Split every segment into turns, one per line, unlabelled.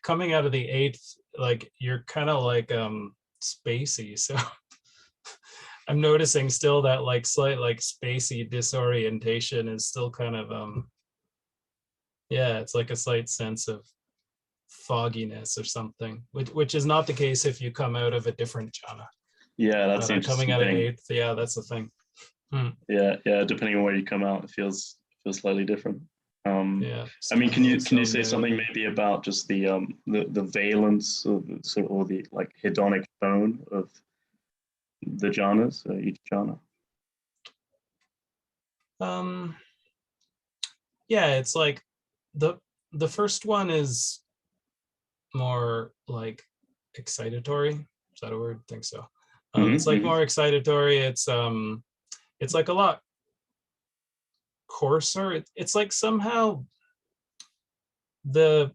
coming out of the eighth, like you're kind of like spacey. So I'm noticing still that like slight like spacey disorientation is still kind of yeah, it's like a slight sense of fogginess or something, which is not the case if you come out of a different jhana.
Yeah, that's the
Coming
interesting
out of
thing.
eighth, yeah, that's the thing.
Yeah, depending on where you come out, it feels slightly different.
Yeah.
I mean, can you say something maybe about just the valence of or the like hedonic tone of the jhanas, each jhana?
Yeah, it's like the first one is more like excitatory. Is that a word? I think so. It's like more excitatory. It's like a lot coarser. It's like somehow the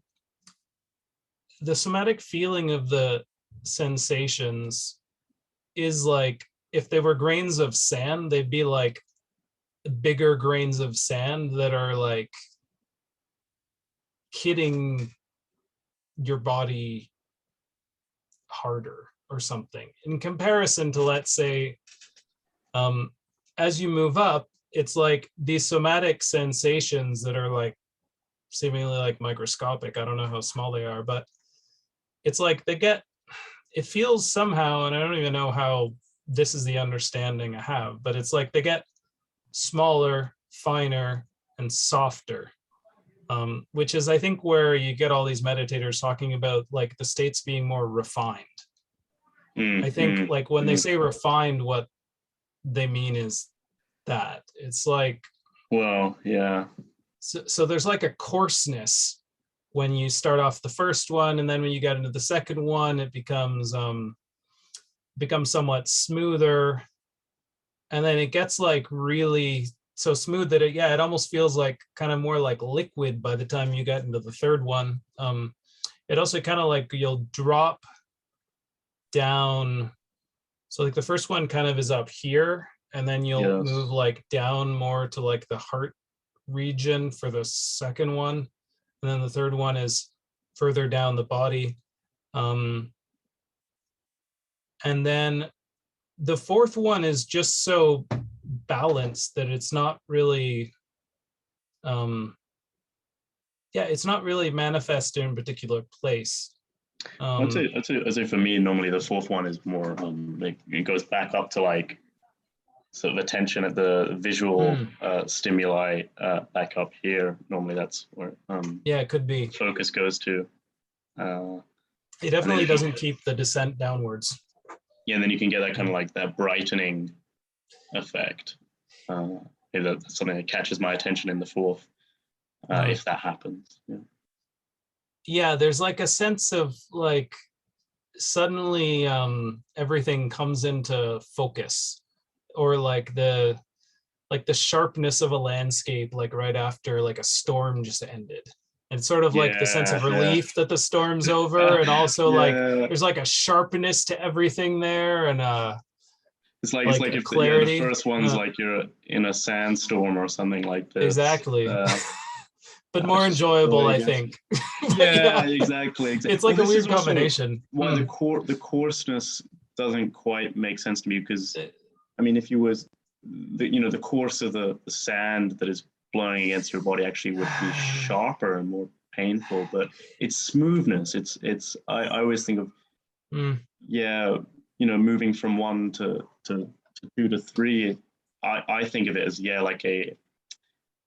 somatic feeling of the sensations is like if they were grains of sand, they'd be like bigger grains of sand that are like hitting your body harder or something in comparison to, let's say, as you move up, it's like these somatic sensations that are like seemingly like microscopic. I don't know how small they are, but it's like it feels somehow, and I don't even know how this is the understanding I have, but it's like they get smaller, finer, and softer, which is, I think, where you get all these meditators talking about like the states being more refined. I think like when they say refined, what they mean is that it's like,
well, yeah.
So there's like a coarseness when you start off the first one, and then when you get into the second one, it becomes somewhat smoother, and then it gets like really so smooth that it almost feels like kind of more like liquid by the time you get into the third one. It also kind of like you'll drop down. So like the first one kind of is up here, and then you'll move like down more to like the heart region for the second one, and then the third one is further down the body, and then the fourth one is just so balanced that it's not really it's not really manifested in a particular place.
I'd say for me, normally the fourth one is more it goes back up to like sort of attention at the visual stimuli back up here. Normally that's where
it could be
focus goes to.
It definitely doesn't keep the descent downwards.
Yeah, and then you can get that kind of like that brightening effect. If that's something that catches my attention in the fourth, if that happens.
Yeah, there's like a sense of like suddenly everything comes into focus, or like the sharpness of a landscape, like right after like a storm just ended. And sort of like the sense of relief that the storm's over, and also like there's like a sharpness to everything there, and
it's like if clarity. The first one's like you're in a sandstorm or something like this.
Exactly. But more enjoyable, I think.
Yeah, exactly.
It's like a weird combination.
Why the coarseness doesn't quite make sense to me, because I mean, if you was the course of the sand that is blowing against your body actually would be sharper and more painful, but its smoothness, I always think of moving from 1 to 2 to 3, I think of it as like a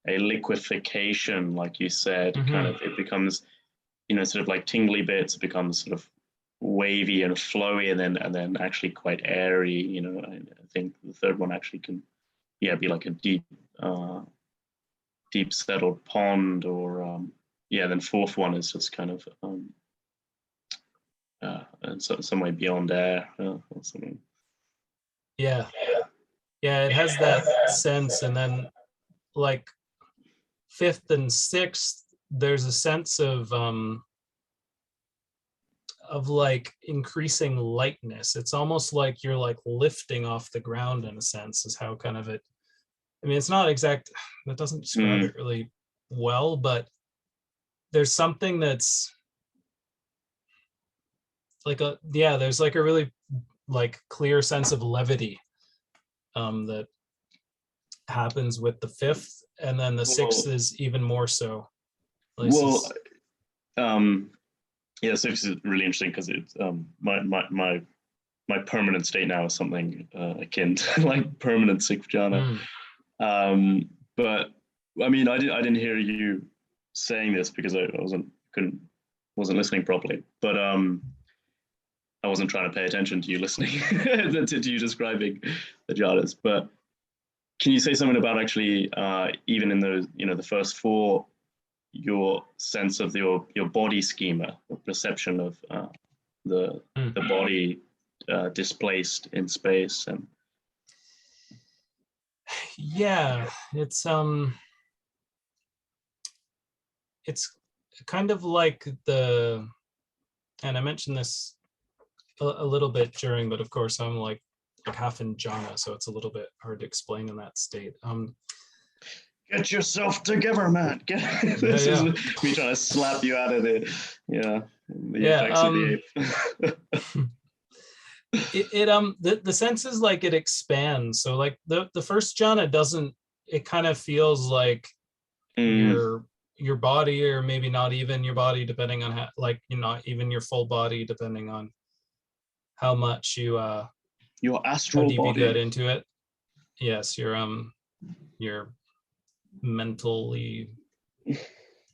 liquefaction, like you said. Kind of, it becomes sort of like tingly bits, it becomes sort of wavy and flowy, and then actually quite airy. I think the third one actually can be like a deep settled pond, or then fourth one is just kind of some way beyond air or something.
Yeah, it has that sense. And then like fifth and sixth, there's a sense of like increasing lightness. It's almost like you're like lifting off the ground, in a sense, is how kind of it. I mean, it's not exact, that doesn't describe it really well, but there's something that's there's like a really like clear sense of levity that happens with the fifth, and then the sixth is even more so.
Well, yeah, six is really interesting because it's my permanent state now is something akin to like permanent sixth jhana. But I mean, I didn't hear you saying this because I wasn't listening properly. But I wasn't trying to pay attention to you listening to you describing the jhanas. But can you say something about actually even in those, the first four, your sense of your body schema, your perception of the body displaced in space? And
yeah, it's kind of like and I mentioned this a little bit during, but of course I'm like half in jhana, so it's a little bit hard to explain in that state.
Get yourself together, man. This is me trying to slap you out of the effects of the
ape. The sense is like it expands. So like the first jhana doesn't, it kind of feels like your body, or maybe not even your body, depending on how, like, not even your full body, depending on how much your
astral
deep
body.
you get into it. Yes, your mentally,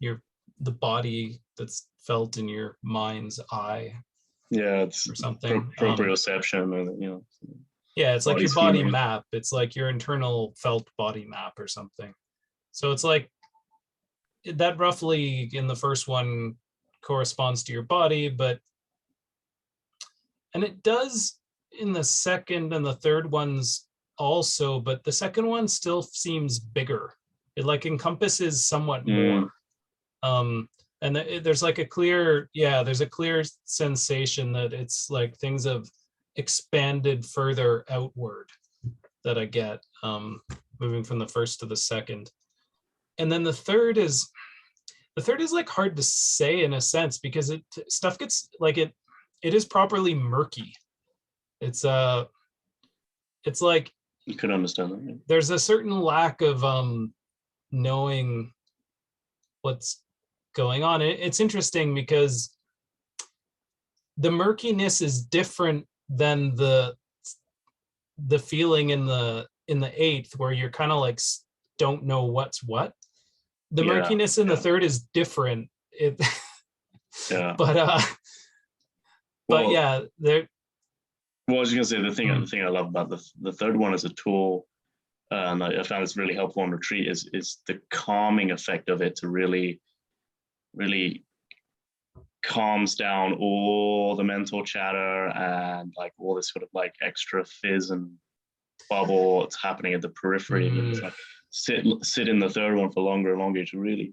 the body that's felt in your mind's eye.
Yeah, it's
or something.
Proprioception,
yeah, it's like your
schema.
body map. It's like your internal felt body map or something. So it's like that roughly in the first one corresponds to your body, and it does in the second and the third ones also, but the second one still seems bigger. It like encompasses somewhat more. And there's like there's a clear sensation that it's like things have expanded further outward that I get moving from the first to the second. And then the third is like hard to say in a sense, because stuff gets like it is properly murky. It's like
you could understand that. Yeah.
There's a certain lack of knowing what's going on. It's interesting because the murkiness is different than the feeling in the eighth, where you're kind of like don't know what's what. The murkiness in the third is different. But yeah, there.
Well, I was just gonna say the thing I love about the third one as a tool, and I found it's really helpful on retreat, is the calming effect of it to really calms down all the mental chatter and like all this sort of like extra fizz and bubble that's happening at the periphery. And it's like sit in the third one for longer and longer to really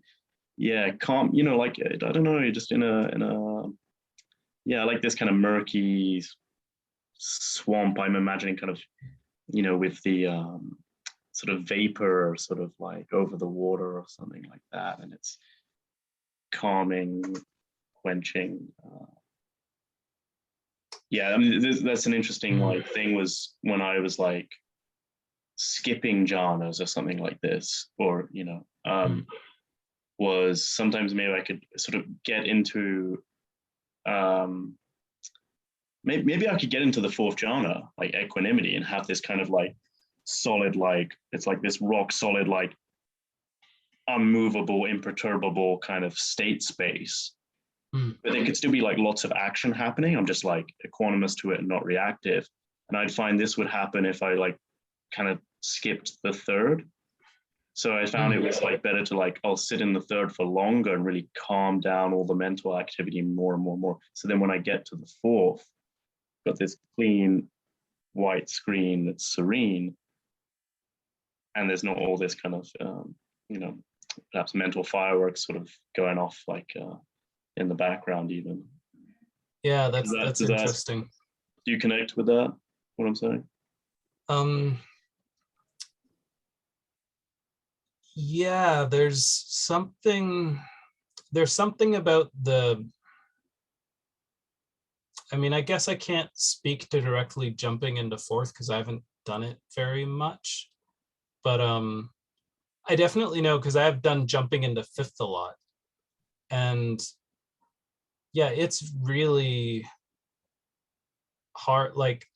calm, like I don't know, you're just in a like this kind of murky swamp. I'm imagining kind of with the sort of vapor sort of like over the water or something like that, and it's calming, quenching. I mean, that's an interesting like thing, was when I was like skipping jhanas or something like this, or was sometimes maybe I could sort of get into maybe I could get into the fourth jhana, like equanimity, and have this kind of like solid, like it's like this rock solid, like unmovable, imperturbable kind of state space. But there could still be like lots of action happening. I'm just like equanimous to it and not reactive. And I'd find this would happen if I like kind of skipped the third. So I found it was like better to like, I'll sit in the third for longer and really calm down all the mental activity more and more and more. So then when I get to the fourth, got this clean white screen that's serene, and there's not all this kind of, perhaps mental fireworks sort of going off like in the background even.
Yeah, that's interesting.
Do you connect with that, what I'm saying?
Yeah, there's something about I mean, I guess I can't speak to directly jumping into fourth because I haven't done it very much. But I definitely know because I've done jumping into fifth a lot. And yeah, it's really hard. Like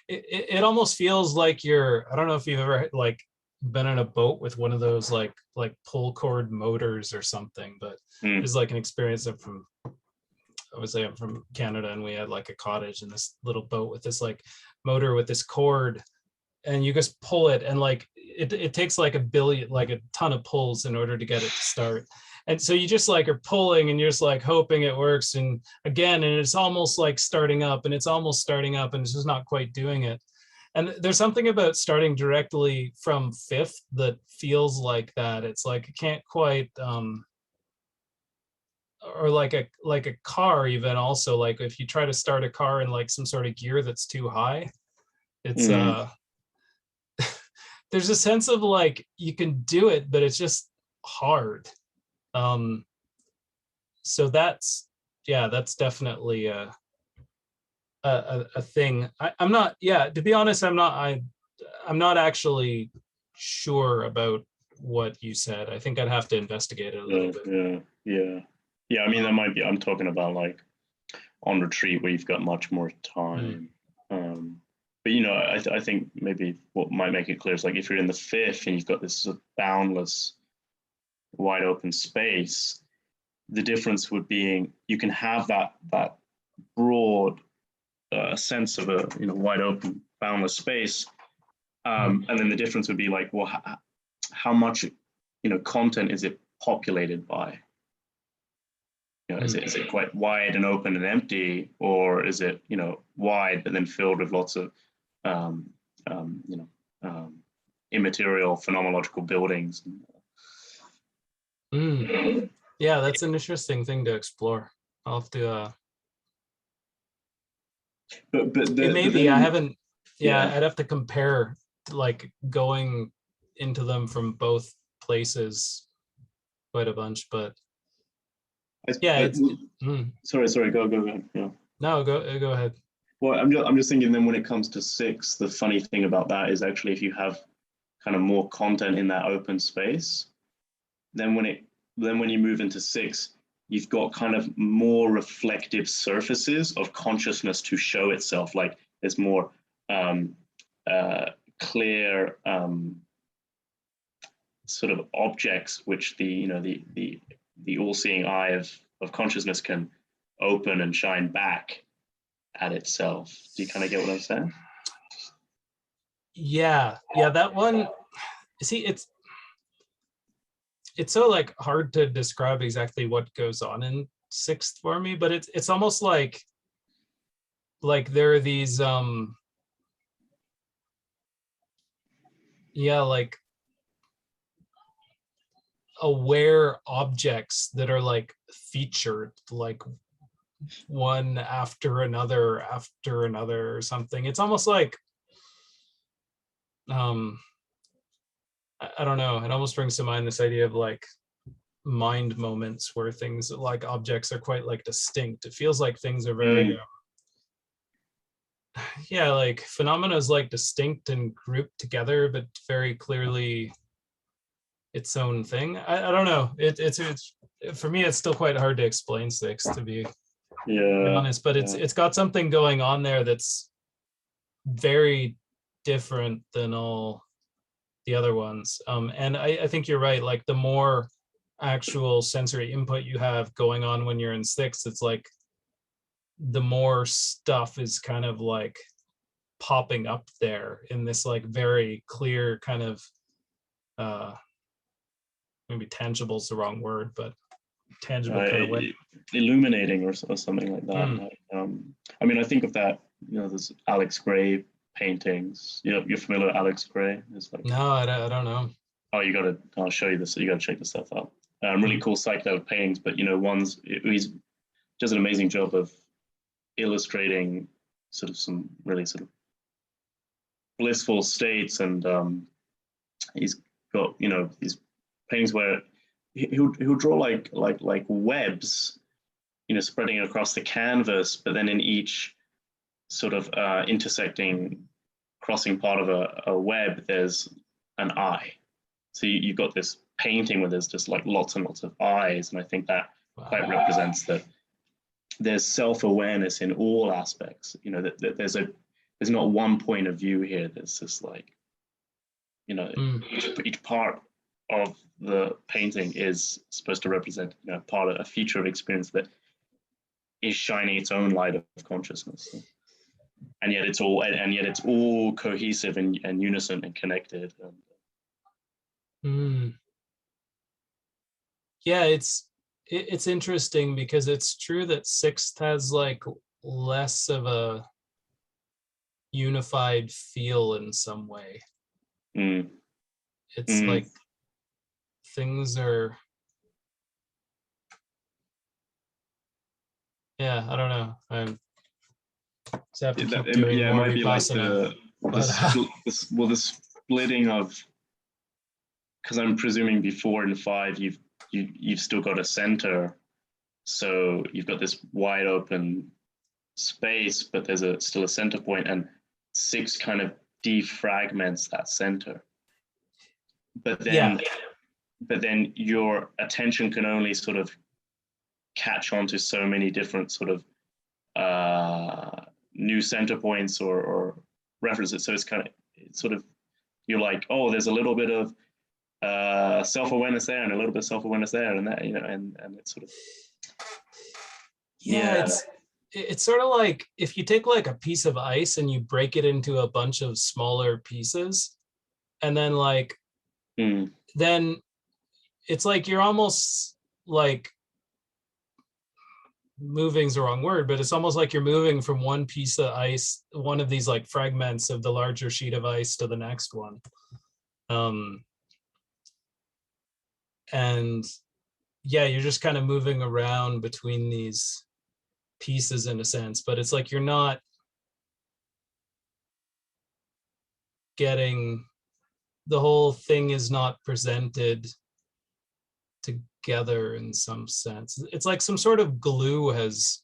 it almost feels like I don't know if you've ever like been in a boat with one of those like pull cord motors or something, but it's like an experience from obviously I'm from Canada and we had like a cottage in this little boat with this like motor with this cord, and you just pull it, and like it takes like a ton of pulls in order to get it to start. And so you just like are pulling and you're just like hoping it works, and again, and it's almost like starting up and it's almost starting up and it's just not quite doing it. And there's something about starting directly from fifth that feels like that. It's like it can't quite or like a car even also, like if you try to start a car in like some sort of gear that's too high, it's there's a sense of like you can do it but it's just hard. So that's definitely a thing. I'm not, to be honest, I'm not actually sure about what you said. I think I'd have to investigate it a little bit.
Yeah. I mean, that might be, I'm talking about like on retreat where you've got much more time. But you know, I think maybe what might make it clear is like if you're in the fifth and you've got this sort of boundless, wide open space, the difference would be you can have that broad sense of a wide open, boundless space, and then the difference would be like, well, how much content is it populated by? Is it quite wide and open and empty, or is it wide but then filled with lots of immaterial phenomenological buildings?
Yeah, that's an interesting thing to explore. I'll have to maybe I haven't I'd have to compare like going into them from both places quite a bunch, but
sorry, go ahead. Yeah.
No, go ahead.
Well, I'm just thinking then when it comes to six, the funny thing about that is actually if you have kind of more content in that open space, then when you move into six, you've got kind of more reflective surfaces of consciousness to show itself. Like there's more clear sort of objects which the all-seeing eye of consciousness can open and shine back at itself. Do you kind of get what I'm saying?
Yeah, that one. See, it's so like hard to describe exactly what goes on in sixth for me, but it's almost like there are these like aware objects that are like featured like one after another or something. It's almost like I don't know, it almost brings to mind this idea of like mind moments where things like objects are quite like distinct. It feels like things are very like phenomena is like distinct and grouped together but very clearly its own thing. I don't know, it's for me it's still quite hard to explain six, to be honest, but it's got something going on there that's very different than all the other ones. And I think you're right, like the more actual sensory input you have going on when you're in sixth, it's like the more stuff is kind of like popping up there in this like very clear kind of maybe tangible is the wrong word, but tangible kind of way.
Illuminating or something like that. I mean, I think of that, there's Alex Gray paintings. You're familiar with Alex Gray? Like,
no, I don't know.
Oh, I'll show you this. You got to check this stuff out. Really cool psychedelic paintings, but he does an amazing job of illustrating sort of some really sort of blissful states, and he's got these paintings where he'll draw like webs spreading across the canvas, but then in each sort of intersecting, crossing part of a web, there's an eye. So you've got this painting where there's just like lots and lots of eyes, and I think that quite represents that there's self-awareness in all aspects. That there's not one point of view here. There's just like, each part of the painting is supposed to represent a feature of experience that is shining its own light of consciousness, and yet it's all cohesive and unison and connected.
Yeah, it's interesting because it's true that sixth has like less of a unified feel in some way. It's like things are, I don't know. I'm just have to keep doing more Vipassana.
The splitting of, because I'm presuming before in 5 you've still got a center, so you've got this wide open space, but there's still a center point, and 6 kind of defragments that center. But then your attention can only sort of catch on to so many different sort of new center points or references. So it's sort of you're like, oh, there's a little bit of self-awareness there and a little bit of self-awareness there, and that, and it's sort of
it's sort of like if you take like a piece of ice and you break it into a bunch of smaller pieces, and then like then it's like you're almost like, moving's the wrong word, but it's almost like you're moving from one piece of ice, one of these like fragments of the larger sheet of ice, to the next one. And you're just kind of moving around between these pieces in a sense, but it's like you're not getting, the whole thing is not presented together in some sense. It's like some sort of glue has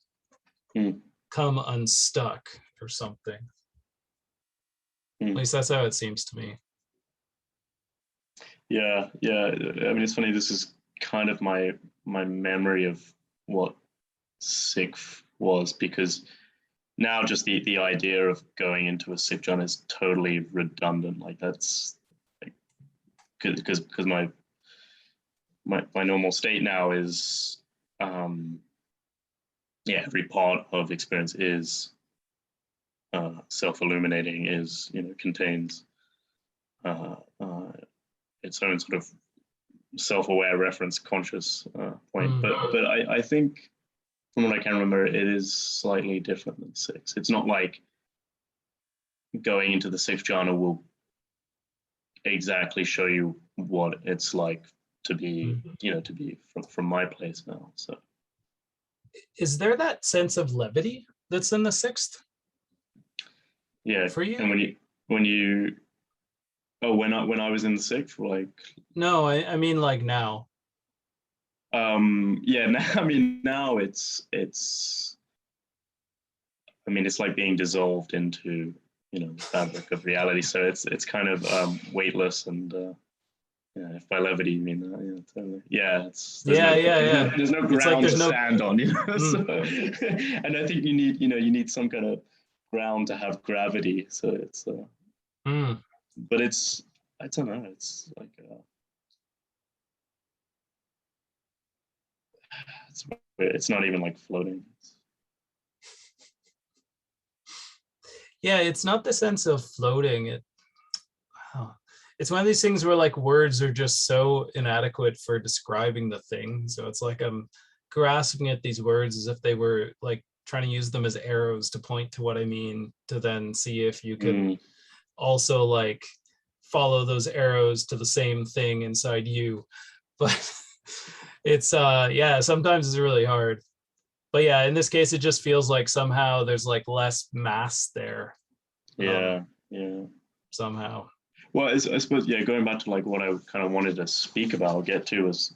come unstuck or something. At least that's how it seems to me.
Yeah. I mean, it's funny. This is kind of my memory of what Sikh was, because now just the idea of going into a Sikh jhana is totally redundant. Like that's because my normal state now is every part of experience is self-illuminating, is contains its own sort of self-aware reference conscious point. But I think from what I can remember, it is slightly different than 6. It's not like going into the 6th jhana will exactly show you what it's like to be, to be from my place now. So,
is there that sense of levity that's in the 6th?
Yeah.
For you?
And when I was in the 6th, like.
No, I mean like now.
Now it's like being dissolved into the fabric of reality. So it's kind of weightless, and if by levity you mean that, totally. There's no ground to stand on, So, and I think you need some kind of ground to have gravity. So it's but it's, I don't know, it's like it's not even like floating.
It's not the sense of floating. It's one of these things where like words are just so inadequate for describing the thing. So it's like I'm grasping at these words as if they were like trying to use them as arrows to point to what I mean, to then see if you could also like follow those arrows to the same thing inside you. But it's sometimes it's really hard. But in this case, it just feels like somehow there's like less mass there. Somehow.
Well, I suppose, going back to like what I kind of wanted to speak about, get to, was,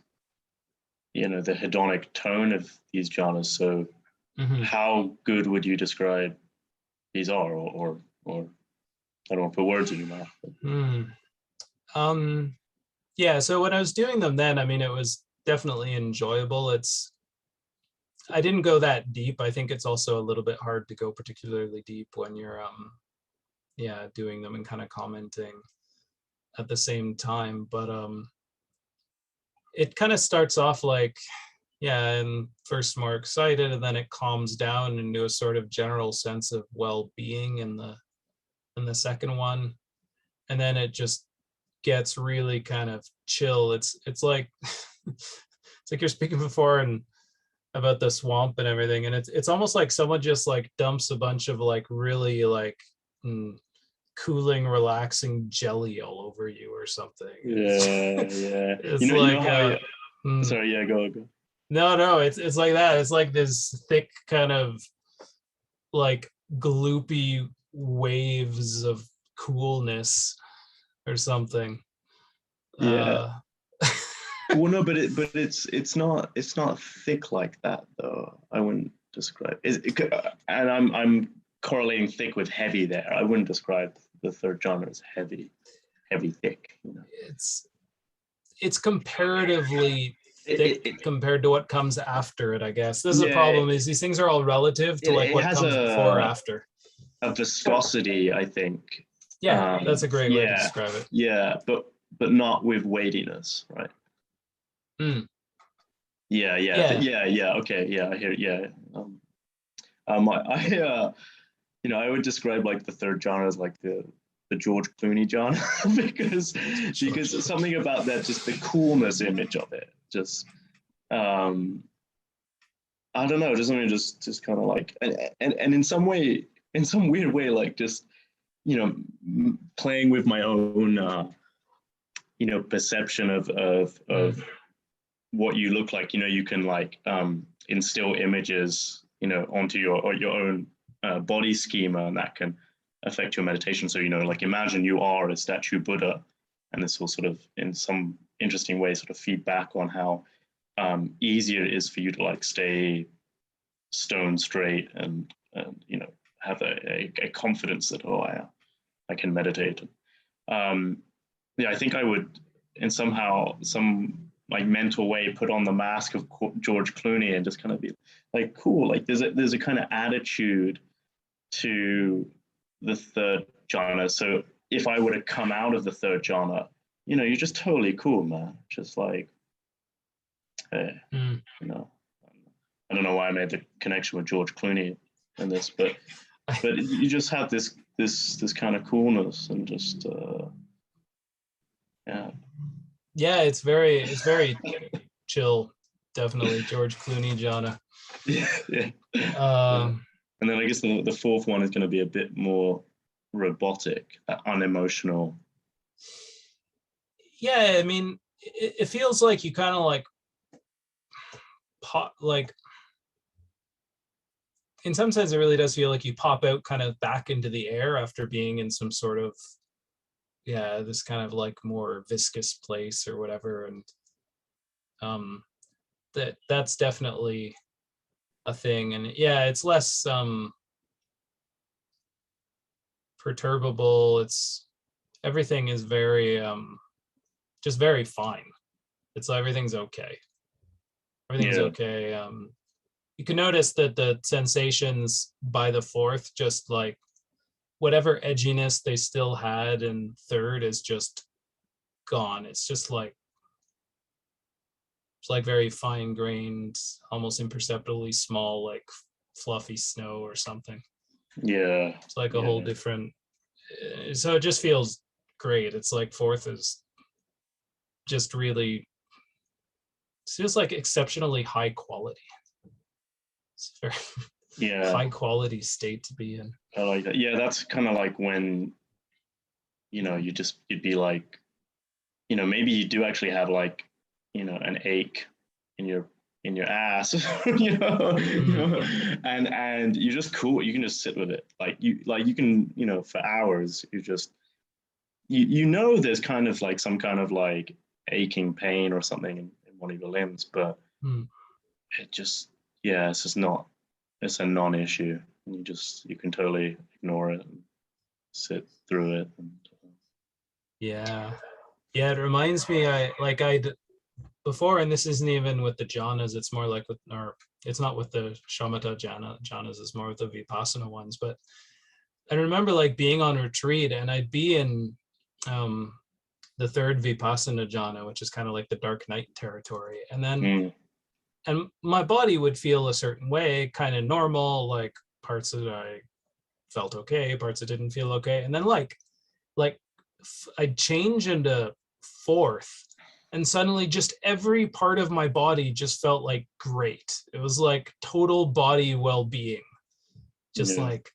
the hedonic tone of these jhanas. So how good would you describe these are, or I don't want to put words in your mouth.
Yeah, so when I was doing them then, I mean, it was definitely enjoyable. I didn't go that deep. I think it's also a little bit hard to go particularly deep when you're doing them and kind of commenting at the same time. But it kind of starts off like, and first more excited, and then it calms down into a sort of general sense of well-being in the second one, and then it just gets really kind of chill. It's like it's like you're speaking before and about the swamp and everything, and it's almost like someone just like dumps a bunch of like really like cooling, relaxing jelly all over you or something. It's
sorry, go.
No, it's like that. It's like this thick kind of like gloopy waves of coolness or something.
Well, no, but it's not thick like that though. I wouldn't describe it, and I'm correlating thick with heavy there. I wouldn't describe the third genre as heavy thick.
It's comparatively thick compared to what comes after it, I guess. This is the problem, is these things are all relative to like what comes before or after.
A viscosity, I think.
Yeah, that's a great way to describe it.
Yeah, but not with weightiness, right? Yeah. Okay, yeah, I hear. Yeah. I would describe like the third genre as like the George Clooney genre because something about that, just the coolness image of it, just I don't know, just kind of like, and in some weird way, like just playing with my own perception of what you look like. You can like instill images onto your own body schema, and that can affect your meditation. So like imagine you are a statue Buddha, and this will sort of in some interesting way sort of feed back on how easier it is for you to like stay stone straight and have a confidence that I can meditate. I think I would in some like mental way put on the mask of George Clooney and just kind of be like, cool, like there's a kind of attitude to the third genre. So if I were to come out of the third genre, you're just totally cool, man. Just like, hey, I don't know why I made the connection with George Clooney in this, but you just have this kind of coolness and just
yeah, it's very chill, definitely. George Clooney genre.
And then I guess the fourth one is going to be a bit more robotic, unemotional.
Yeah, I mean, it feels like you kind of like pop, like in some sense it really does feel like you pop out kind of back into the air after being in some sort of this kind of like more viscous place or whatever, and that's definitely a thing. And it's less perturbable. Everything is very just very fine. It's like everything's okay. Okay. You can notice that the sensations by the fourth, just like whatever edginess they still had in third is just gone. It's like very fine grained, almost imperceptibly small, like fluffy snow or something.
Yeah.
It's like a whole different, so it just feels great. It's like fourth is just really, it feels like exceptionally high quality. It's a very high quality state to be in.
I like that. Yeah, that's kind of like when you'd be like, maybe you do actually have like an ache in your ass, and you're just cool. You can just sit with it. You can for hours. You just there's kind of like some kind of like aching pain or something in one of your limbs, but
Hmm.
it just, yeah, it's just not, it's a non-issue. You can totally ignore it and sit through it. And,
Yeah. Yeah, it reminds me, before, and this isn't even with the jhanas, it's more like with, or it's not with the shamatha jhanas, it's more with the vipassana ones. But I remember like being on retreat, and I'd be in um, the third vipassana jhana, which is kind of like the dark night territory. And then,
mm,
and my body would feel a certain way, kind of normal, like parts that I felt okay, parts that didn't feel okay. And then like I'd change into fourth, and suddenly just every part of my body just felt like great. It was like total body well-being. Just
yeah,
like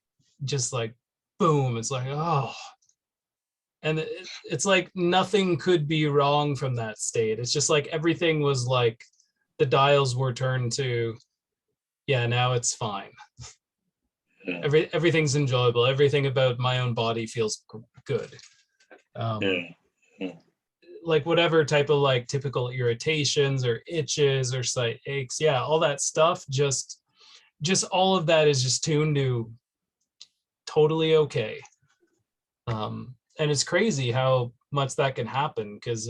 boom. It's like, oh. And it's like nothing could be wrong from that state. It's just like everything was like the dials were turned to, yeah, now it's fine.
yeah,
Everything's enjoyable. Everything about my own body feels good. Um,
yeah, yeah,
like whatever type of like typical irritations or itches or slight aches, yeah, all that stuff, just all of that is just tuned to totally okay. And it's crazy how much that can happen, because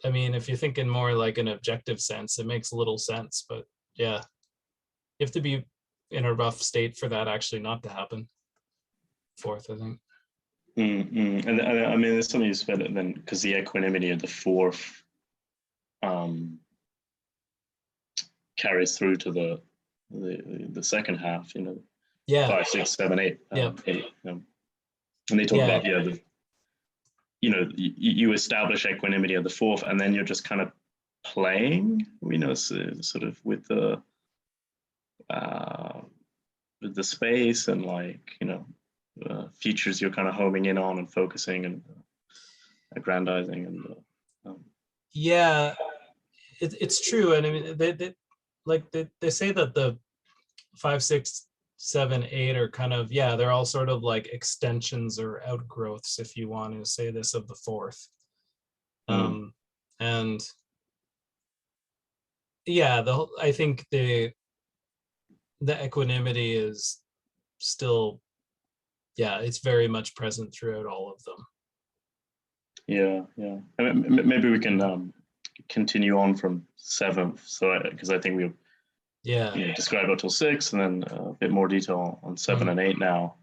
I mean, if you're thinking more like an objective sense, it makes little sense. But yeah, you have to be in a rough state for that actually not to happen. Fourth, I think.
And I mean, there's something you said then, because the equanimity of the fourth um, carries through to the second half.
Yeah.
5, 6, 7, 8,
Yeah.
8. And they talk
Yeah.
about you establish equanimity at the fourth, and then you're just kind of playing, sort of uh, with the space and features you're kind of homing in on and focusing and aggrandizing and
Yeah. It's true. And I mean, they say that the 5, 6, 7, 8 are kind of, yeah, they're all sort of like extensions or outgrowths, if you want to say this, of the fourth.
mm,
And yeah, I think the equanimity is still, yeah, it's very much present throughout all of them.
yeah, yeah. I mean, maybe we can continue on from seventh, so because I think we
Yeah.
described up till 6, and then a bit more detail on 7 and 8 now.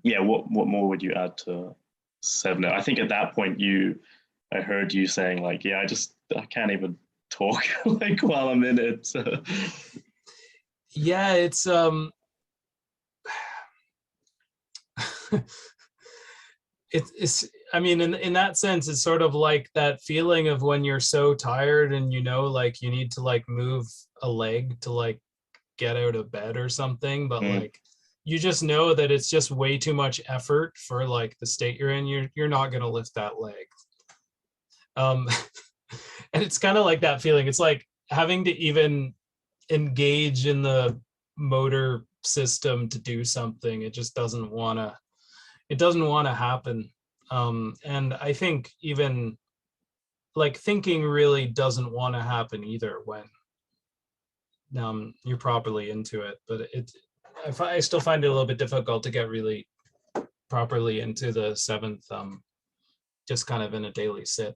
Yeah, what more would you add to 7? I think at that point I heard you saying like, yeah, I can't even talk like while I'm in it. So.
Yeah, it's it's I mean, in that sense, it's sort of like that feeling of when you're so tired and like you need to like move a leg to like get out of bed or something, but like you just know that it's just way too much effort for like the state you're in. You're not going to lift that leg. um and it's kind of like that feeling. It's like having to even engage in the motor system to do something. It just doesn't want to happen. And I think even like thinking really doesn't want to happen either when you're properly into it. But I still find it a little bit difficult to get really properly into the seventh, just kind of in a daily sit.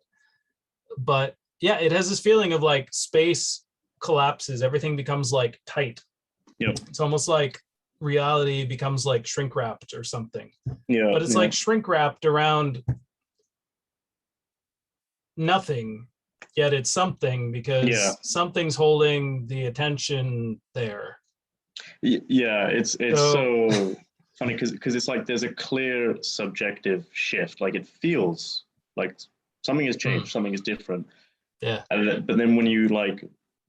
But yeah, it has this feeling of like space collapses, everything becomes like tight.
Yep.
It's almost like reality becomes like shrink wrapped or something.
Yeah.
But it's like shrink wrapped around nothing, yet it's something, because something's holding the attention there.
Yeah, it's so funny because it's like there's a clear subjective shift. Like it feels like something has changed, something is different.
Yeah.
But then when you like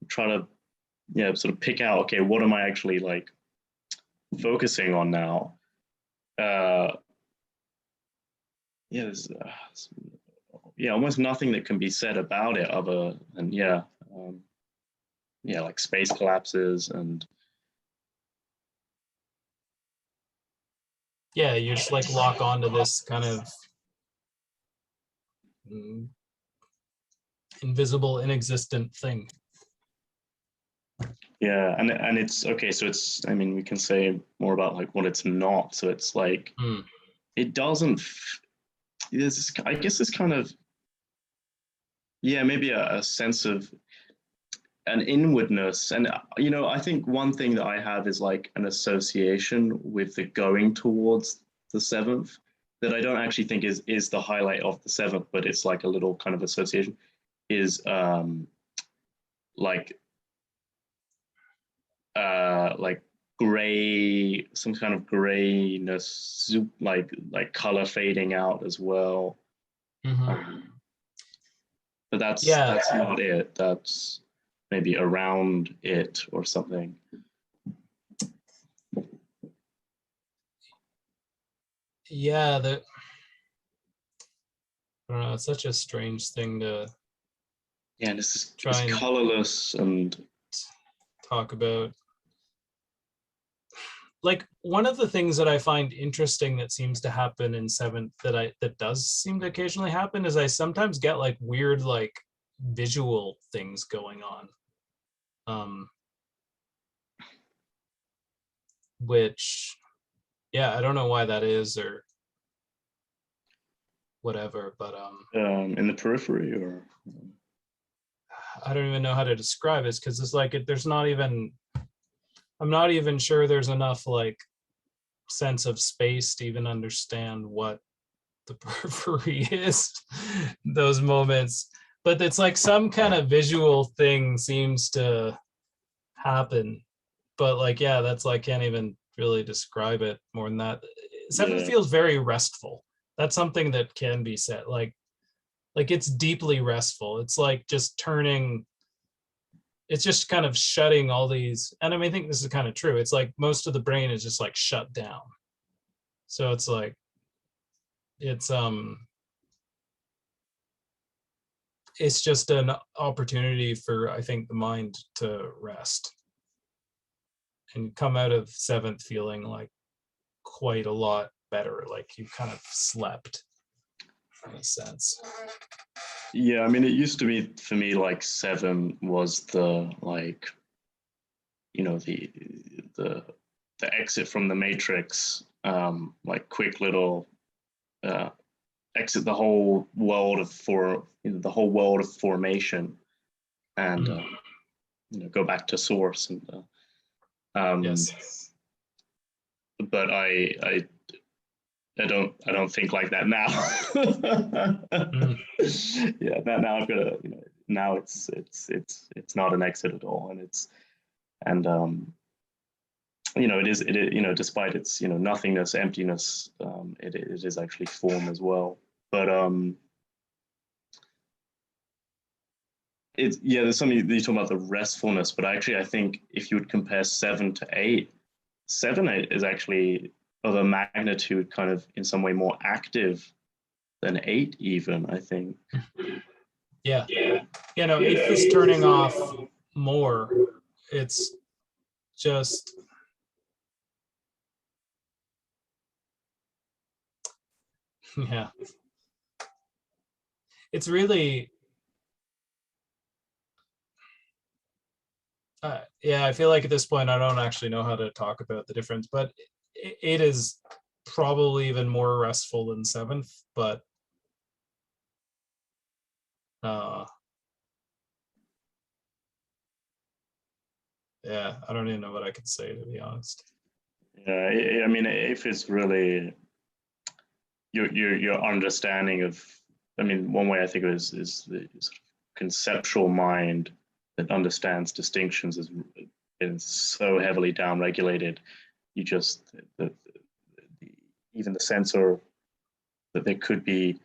try to sort of pick out, okay, what am I actually like focusing on now? There's almost nothing that can be said about it other than like space collapses and
you just like lock onto this kind of invisible, inexistent thing.
Yeah, and it's okay. So it's, I mean, we can say more about like what it's not. So it's like it doesn't. There's, I guess, this kind of, yeah, maybe a sense of an inwardness. And you know, I think one thing that I have is like an association with the going towards the seventh that I don't actually think is the highlight of the seventh, but it's like a little kind of association is like like gray, some kind of grayness, like color fading out as well. But that's not it. That's maybe around it or something.
Yeah, that, I don't know. It's such a strange thing to
and it's
try and
colorless and
talk about. Like, one of the things that I find interesting that seems to happen in seventh that does seem to occasionally happen is I sometimes get like weird like visual things going on. Which, yeah, I don't know why that is or whatever, but
in the periphery, or
I don't even know how to describe it, because it's like there's not even, I'm not even sure there's enough like sense of space to even understand what the periphery is those moments, but it's like some kind of visual thing seems to happen, but like, yeah, that's like, can't even really describe it more than that. Seventh feels very restful. That's something that can be said, like it's deeply restful. It's like just turning, it's just kind of shutting all these, and I mean, I think this is kind of true. It's like most of the brain is just like shut down. So it's like, it's just an opportunity for, I think, the mind to rest and come out of seventh feeling like quite a lot better, like you kind of slept in a sense.
Yeah, I mean, it used to be for me like seven was the like, you know, the exit from the matrix, like quick little exit the whole world of the whole world of formation, and you know, go back to source. And
Yes.
But I don't think like that now. Yeah, now I've got to, you know, now it's not an exit at all, and you know, you know, despite its, you know, nothingness, emptiness, it is actually form as well. But it's, yeah, there's something you talk about, the restfulness, but actually I think if you would compare 7 to 8, 7 is actually of a magnitude kind of in some way more active than 8 even, I think.
Yeah. You know, 8 is turning off more. It's just, yeah. It's really, yeah, I feel like at this point I don't actually know how to talk about the difference, but 8 is probably even more restful than seventh, but yeah, I don't even know what I could say, to be honest.
Yeah, I mean, if it's really your understanding of, I mean, one way I think of it is the sort of conceptual mind that understands distinctions is so heavily downregulated. You just even the sensor that there could be,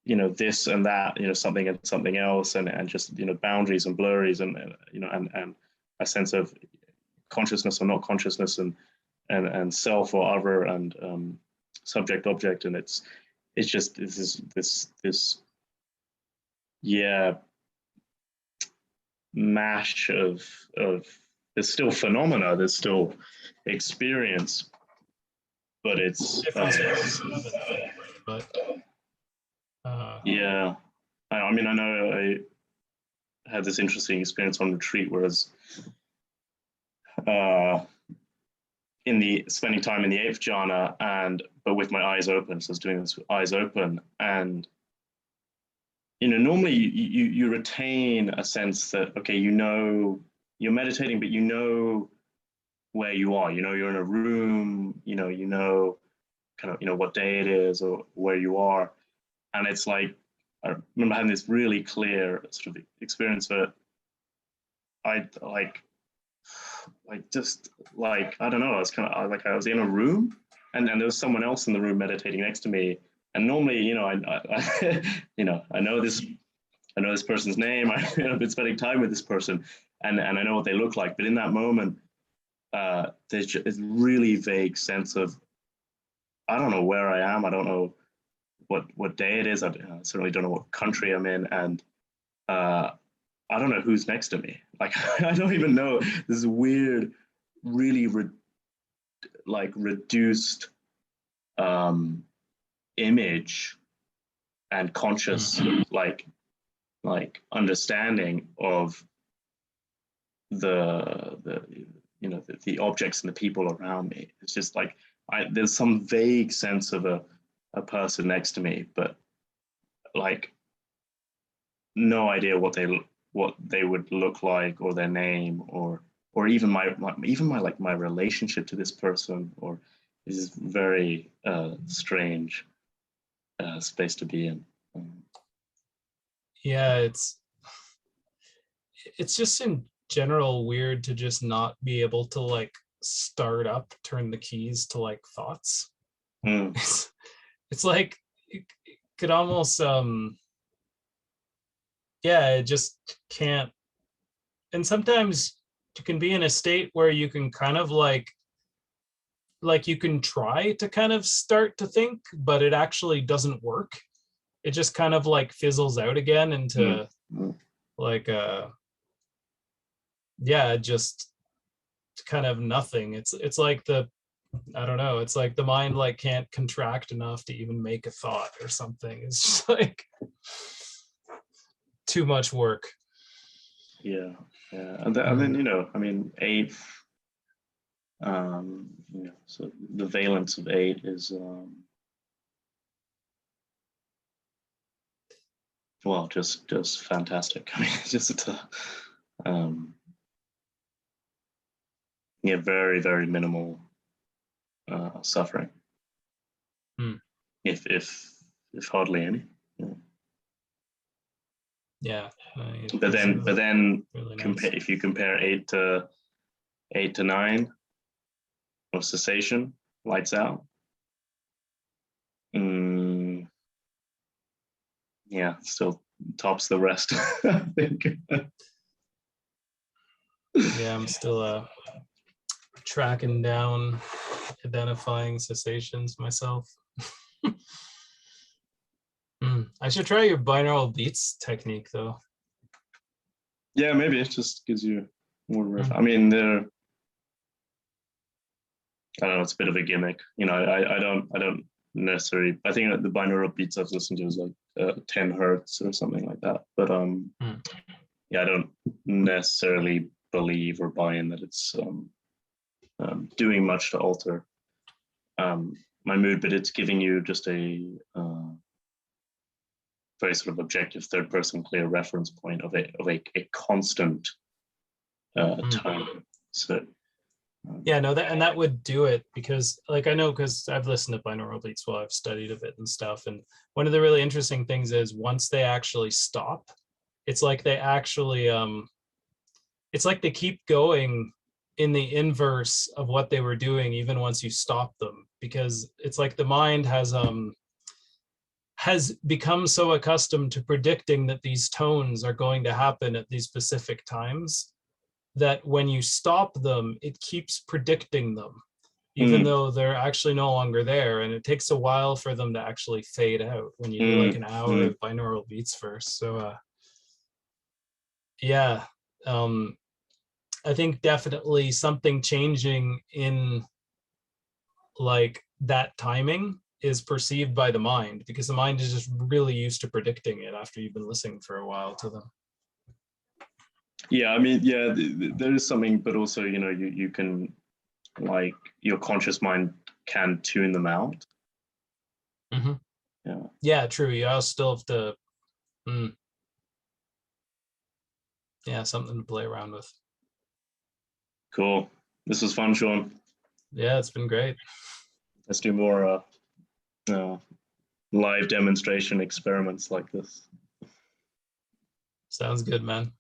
you know, this and that, you know, something and something else, and just, you know, boundaries and blurries, and you know, and a sense of consciousness or not consciousness, and self or other, and subject object, and it's just this yeah, mash of there's still phenomena, there's still experience, but it's
But
yeah. I mean, I know I had this interesting experience on retreat, whereas in the spending time in the eighth jhana, but with my eyes open, so I was doing this with eyes open, and normally you retain a sense that, okay, you're meditating, but where you are. You're in a room. Kind of what day it is or where you are, and it's like I remember having this really clear sort of experience that I just I don't know. I was kind of I was in a room, and there was someone else in the room meditating next to me. And normally, I I know this person's name. I've been spending time with this person, and I know what they look like. But in that moment, there's just a really vague sense of, I don't know where I am. I don't know what day it is. I certainly don't know what country I'm in, and I don't know who's next to me. Like I don't even know. This weird, really reduced image and conscious understanding of the objects and the people around me. It's just like there's some vague sense of a person next to me, but like no idea what they would look like, or their name, or even my relationship to this person, or is very strange space to be in.
Yeah, it's just in general weird to just not be able to like turn the keys to like thoughts. It's like it could almost it just can't. And sometimes you can be in a state where you can kind of like you can try to kind of start to think, but it actually doesn't work. It just kind of like fizzles out again into like just kind of nothing. It's like I don't know, it's like the mind like can't contract enough to even make a thought or something. It's just like too much work.
Yeah. And then I mean, eighth, so the valence of eight is well, just fantastic. I mean, just very, very minimal suffering, if hardly any. But then really nice. If you compare 8 to 9 of cessation, lights out, still tops the rest. I think.
Yeah, I'm still tracking down, identifying cessations myself. I should try your binaural beats technique though.
Yeah, maybe it just gives you more. I mean, I don't know. It's a bit of a gimmick, I don't necessarily. I think the binaural beats I've listened to is like 10 hertz or something like that. But I don't necessarily believe or buy in that it's doing much to alter my mood, but it's giving you just a very sort of objective third-person clear reference point of a constant tone. So
that would do it, because like I know, because I've listened to binaural beats while I've studied a bit and stuff, and one of the really interesting things is once they actually stop, it's like they actually it's like they keep going in the inverse of what they were doing even once you stop them, because it's like the mind has become so accustomed to predicting that these tones are going to happen at these specific times that when you stop them, it keeps predicting them, even though they're actually no longer there. And it takes a while for them to actually fade out when you do like an hour of binaural beats first. So I think definitely something changing in like that timing is perceived by the mind, because the mind is just really used to predicting it after you've been listening for a while to them.
Yeah, I mean, yeah, there is something, but also, you know, you can, like, your conscious mind can tune them out.
Mm-hmm.
Yeah.
Yeah, true. You also still have to, yeah, something to play around with.
Cool. This was fun, Shawn.
Yeah, it's been great.
Let's do more live demonstration experiments like this.
Sounds good, man.